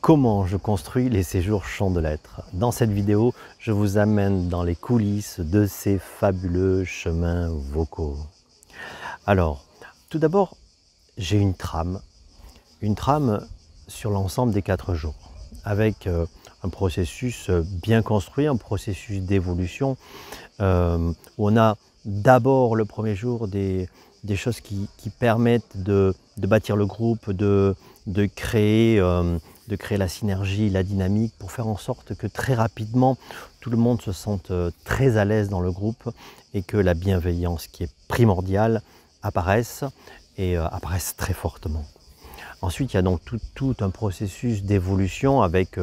Comment je construis les séjours Chant de Lettres? Dans cette vidéo, je vous amène dans les coulisses de ces fabuleux chemins vocaux. Alors, tout d'abord, j'ai une trame sur l'ensemble des 4 jours, avec un processus bien construit, un processus d'évolution, où on a d'abord le premier jour des choses qui permettent de bâtir le groupe, de créer la synergie, la dynamique, pour faire en sorte que très rapidement, tout le monde se sente très à l'aise dans le groupe et que la bienveillance qui est primordiale apparaisse et apparaisse très fortement. Ensuite, il y a donc tout un processus d'évolution avec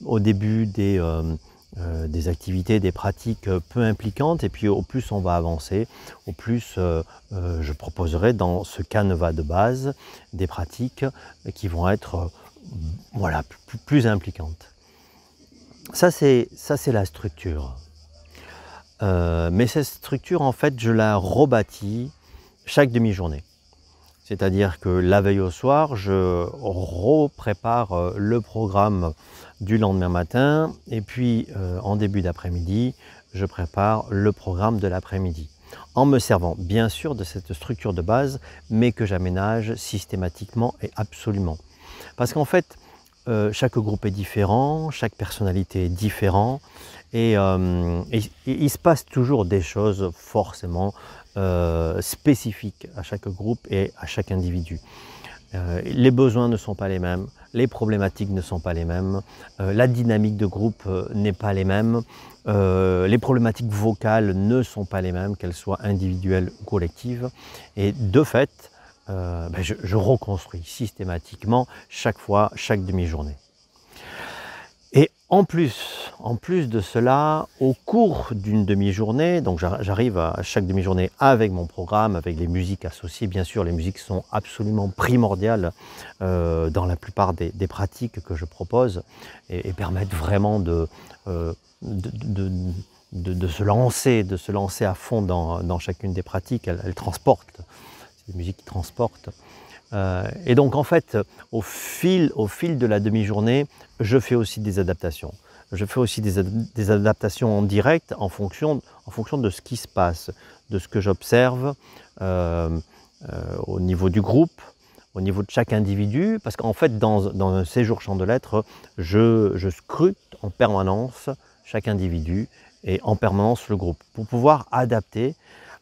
au début des activités, des pratiques peu impliquantes, et puis au plus on va avancer, au plus je proposerai dans ce canevas de base des pratiques qui vont être plus impliquantes. Ça c'est la structure. Mais cette structure, en fait, je la rebâtis chaque demi-journée. C'est-à-dire que la veille au soir, je reprépare le programme du lendemain matin, et puis en début d'après-midi, je prépare le programme de l'après-midi, en me servant bien sûr de cette structure de base, mais que j'aménage systématiquement et absolument. Parce qu'en fait, chaque groupe est différent, chaque personnalité est différente, et il se passe toujours des choses forcément spécifiques à chaque groupe et à chaque individu. Les besoins ne sont pas les mêmes, les problématiques ne sont pas les mêmes, la dynamique de groupe n'est pas les mêmes, les problématiques vocales ne sont pas les mêmes, qu'elles soient individuelles ou collectives, et de fait, je reconstruis systématiquement chaque fois, chaque demi-journée. Et en plus de cela, au cours d'une demi-journée, donc j'arrive à chaque demi-journée avec mon programme, avec les musiques associées. Bien sûr, les musiques sont absolument primordiales dans la plupart des pratiques que je propose et permettent vraiment de se lancer à fond dans chacune des pratiques. Elles transportent, c'est des musiques qui transportent. Et donc en fait, au fil de la demi-journée, je fais aussi des adaptations. Je fais aussi des adaptations en direct en fonction de ce qui se passe, de ce que j'observe au niveau du groupe, au niveau de chaque individu, parce qu'en fait, dans un séjour Chant de Lettres, je scrute en permanence chaque individu et en permanence le groupe, pour pouvoir adapter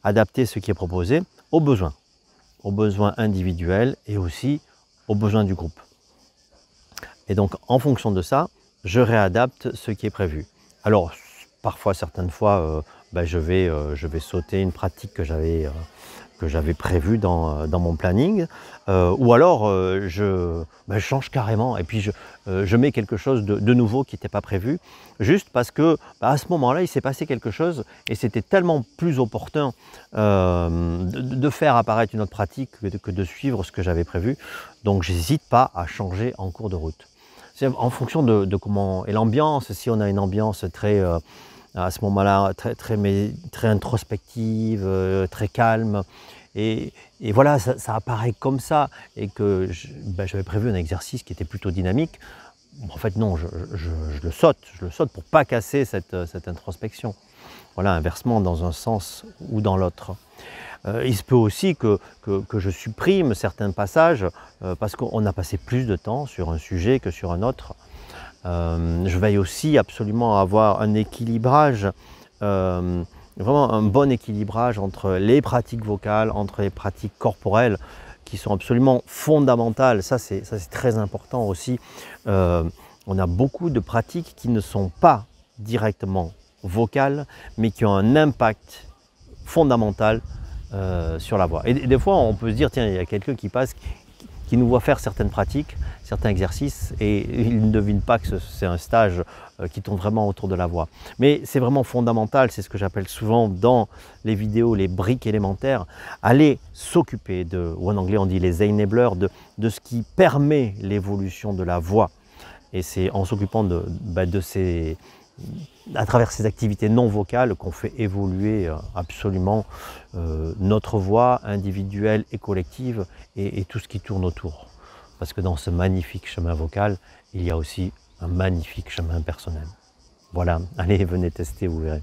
ce qui est proposé aux besoins individuels et aussi aux besoins du groupe. Et donc, en fonction de ça, je réadapte ce qui est prévu. Alors, parfois, certaines fois, je vais sauter une pratique que j'avais prévue dans mon planning, ou alors je change carrément et puis je mets quelque chose de nouveau qui n'était pas prévu, juste parce que à ce moment-là, il s'est passé quelque chose et c'était tellement plus opportun de faire apparaître une autre pratique que de suivre ce que j'avais prévu. Donc, j'hésite pas à changer en cours de route. C'est en fonction de comment est l'ambiance. Si on a une ambiance très à ce moment-là très introspective, très calme, et voilà, ça apparaît comme ça, et que j'avais prévu un exercice qui était plutôt dynamique. En fait non, je le saute pour pas casser cette introspection. Voilà, inversement, dans un sens ou dans l'autre. Il se peut aussi que je supprime certains passages parce qu'on a passé plus de temps sur un sujet que sur un autre. Je veille aussi absolument à avoir un équilibrage, vraiment un bon équilibrage entre les pratiques vocales, entre les pratiques corporelles, qui sont absolument fondamentales. Ça c'est très important aussi. On a beaucoup de pratiques qui ne sont pas directement vocales, mais qui ont un impact fondamental sur la voix. Et des fois, on peut se dire, tiens, il y a quelqu'un qui passe, qui nous voit faire certaines pratiques, certains exercices, et il ne devine pas que c'est un stage qui tourne vraiment autour de la voix. Mais c'est vraiment fondamental, c'est ce que j'appelle souvent dans les vidéos les briques élémentaires, aller s'occuper de, ou en anglais on dit les enablers, de ce qui permet l'évolution de la voix. Et c'est en s'occupant à travers ces activités non vocales qu'on fait évoluer absolument notre voix individuelle et collective et tout ce qui tourne autour. parce que dans ce magnifique chemin vocal, il y a aussi un magnifique chemin personnel. Voilà, allez, venez tester, vous verrez.